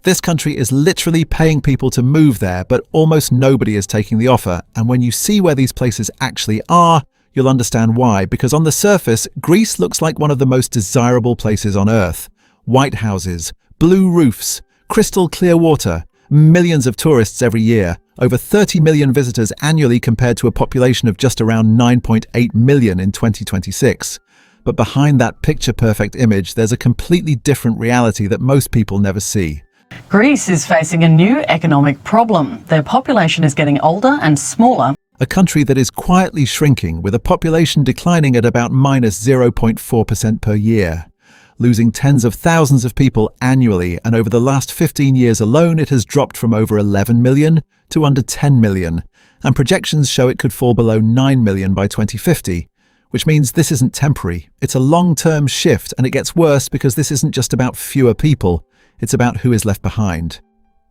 This country is literally paying people to move there, but almost nobody is taking the offer. And when you see where these places actually are, you'll understand why. Because on the surface, Greece looks like one of the most desirable places on Earth. White houses, blue roofs, crystal clear water, millions of tourists every year, over 30 million visitors annually compared to a population of just around 9.8 million in 2026. But behind that picture-perfect image, there's a completely different reality that most people never see. Greece is facing a new economic problem. Their population is getting older and smaller. A country that is quietly shrinking, with a population declining at about minus 0.4% per year, losing tens of thousands of people annually, and over the last 15 years alone it has dropped from over 11 million to under 10 million, and projections show it could fall below 9 million by 2050, which means this isn't temporary. It's a long-term shift, and it gets worse because this isn't just about fewer people, it's about who is left behind.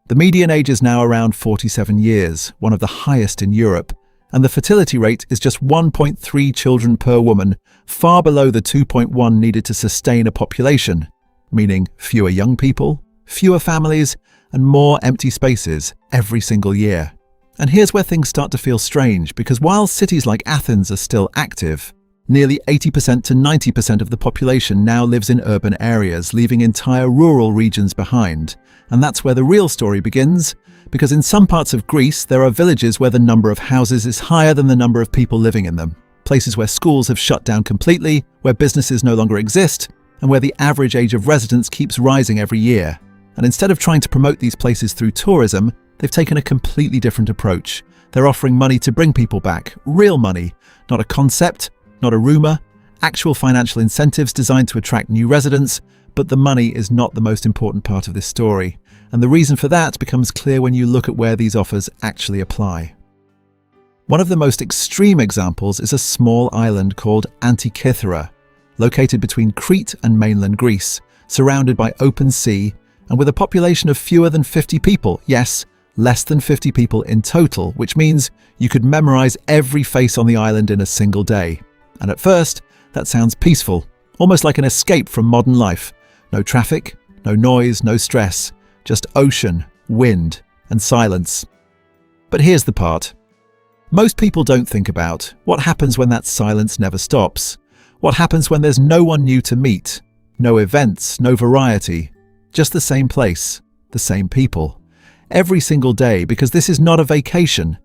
The median age is now around 47 years, one of the highest in Europe, and the fertility rate is just 1.3 children per woman, far below the 2.1 needed to sustain a population, meaning fewer young people, fewer families, and more empty spaces every single year. And here's where things start to feel strange, because while cities like Athens are still active, nearly 80% to 90% of the population now lives in urban areas, leaving entire rural regions behind. And that's where the real story begins, because in some parts of Greece there are villages where the number of houses is higher than the number of people living in them, places where schools have shut down completely, where businesses no longer exist, and where the average age of residents keeps rising every year. And instead of trying to promote these places through tourism, they've taken a completely different approach. They're offering money to bring people back, real money, not a concept, not a rumor, actual financial incentives designed to attract new residents. But the money is not the most important part of this story, and the reason for that becomes clear when you look at where these offers actually apply. One of the most extreme examples is a small island called Antikythera, located between Crete and mainland Greece, surrounded by open sea, and with a population of fewer than 50 people. Yes, less than 50 people in total, which means you could memorize every face on the island in a single day. And at first, that sounds peaceful, almost like an escape from modern life. No traffic, no noise, no stress, just ocean, wind, and silence. But here's the part. Most people don't think about what happens when that silence never stops. What happens when there's no one new to meet, no events, no variety, just the same place, the same people. Every single day, because this is not a vacation.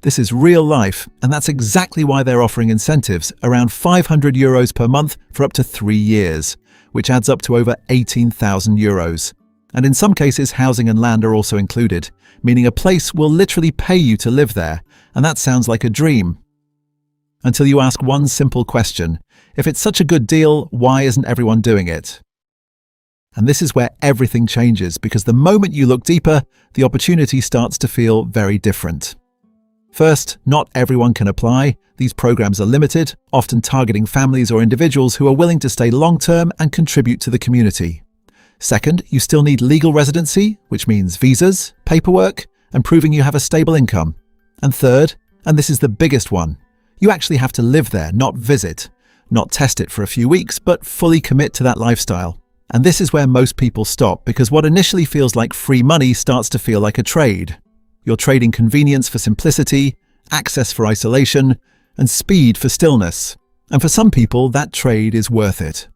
This is real life, and that's exactly why they're offering incentives, around €500 per month for up to 3 years, which adds up to over €18,000. And in some cases, housing and land are also included, meaning a place will literally pay you to live there, and that sounds like a dream. Until you ask one simple question: if it's such a good deal, why isn't everyone doing it? And this is where everything changes, because the moment you look deeper, the opportunity starts to feel very different. First, not everyone can apply. These programs are limited, often targeting families or individuals who are willing to stay long-term and contribute to the community. Second, you still need legal residency, which means visas, paperwork, and proving you have a stable income. And third, and this is the biggest one, you actually have to live there, not visit. Not test it for a few weeks, but fully commit to that lifestyle. And this is where most people stop, because what initially feels like free money starts to feel like a trade. You're trading convenience for simplicity, access for isolation, and speed for stillness. And for some people, that trade is worth it.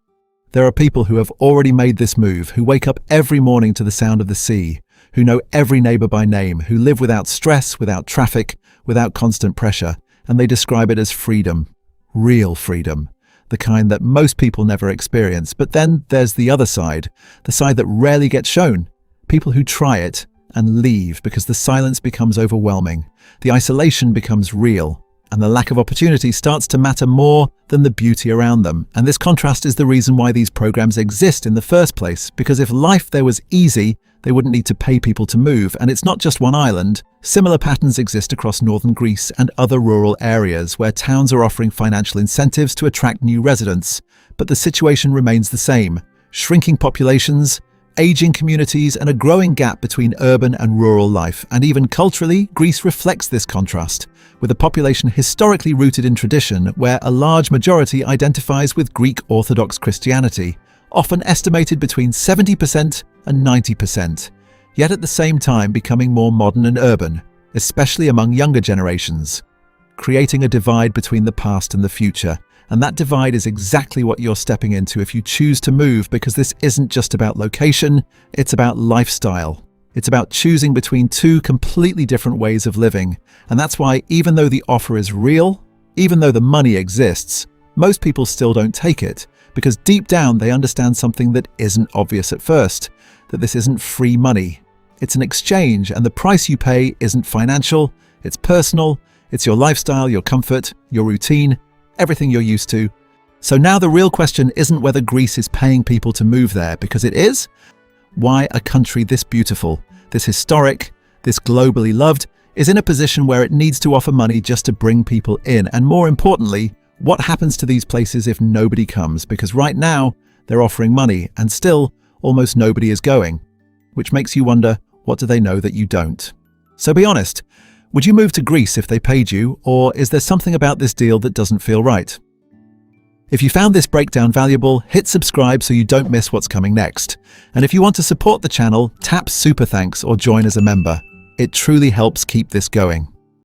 There are people who have already made this move, who wake up every morning to the sound of the sea, who know every neighbor by name, who live without stress, without traffic, without constant pressure, and they describe it as freedom. Real freedom. The kind that most people never experience. But then there's the other side, the side that rarely gets shown. People who try it and leave because the silence becomes overwhelming, the isolation becomes real, and the lack of opportunity starts to matter more than the beauty around them. And this contrast is the reason why these programs exist in the first place, because if life there was easy, they wouldn't need to pay people to move. And it's not just one island. Similar patterns exist across northern Greece and other rural areas where towns are offering financial incentives to attract new residents. But the situation remains the same: shrinking populations, aging communities, and a growing gap between urban and rural life. And even culturally, Greece reflects this contrast, with a population historically rooted in tradition where a large majority identifies with Greek Orthodox Christianity, often estimated between 70% and 90%. yet at the same time becoming more modern and urban, especially among younger generations, creating a divide between the past and the future. And that divide is exactly what you're stepping into if you choose to move, because this isn't just about location, it's about lifestyle. It's about choosing between two completely different ways of living. And that's why, even though the offer is real, even though the money exists, most people still don't take it, because deep down they understand something that isn't obvious at first, that this isn't free money. It's an exchange, and the price you pay isn't financial, it's personal, it's your lifestyle, your comfort, your routine, everything you're used to. So now the real question isn't whether Greece is paying people to move there, because it is. Why a country this beautiful, this historic, this globally loved, is in a position where it needs to offer money just to bring people in? And more importantly, what happens to these places if nobody comes? Because right now, they're offering money, and still, almost nobody is going. Which makes you wonder, what do they know that you don't? So be honest, would you move to Greece if they paid you, or is there something about this deal that doesn't feel right? If you found this breakdown valuable, hit subscribe so you don't miss what's coming next. And if you want to support the channel, tap Super Thanks or join as a member. It truly helps keep this going.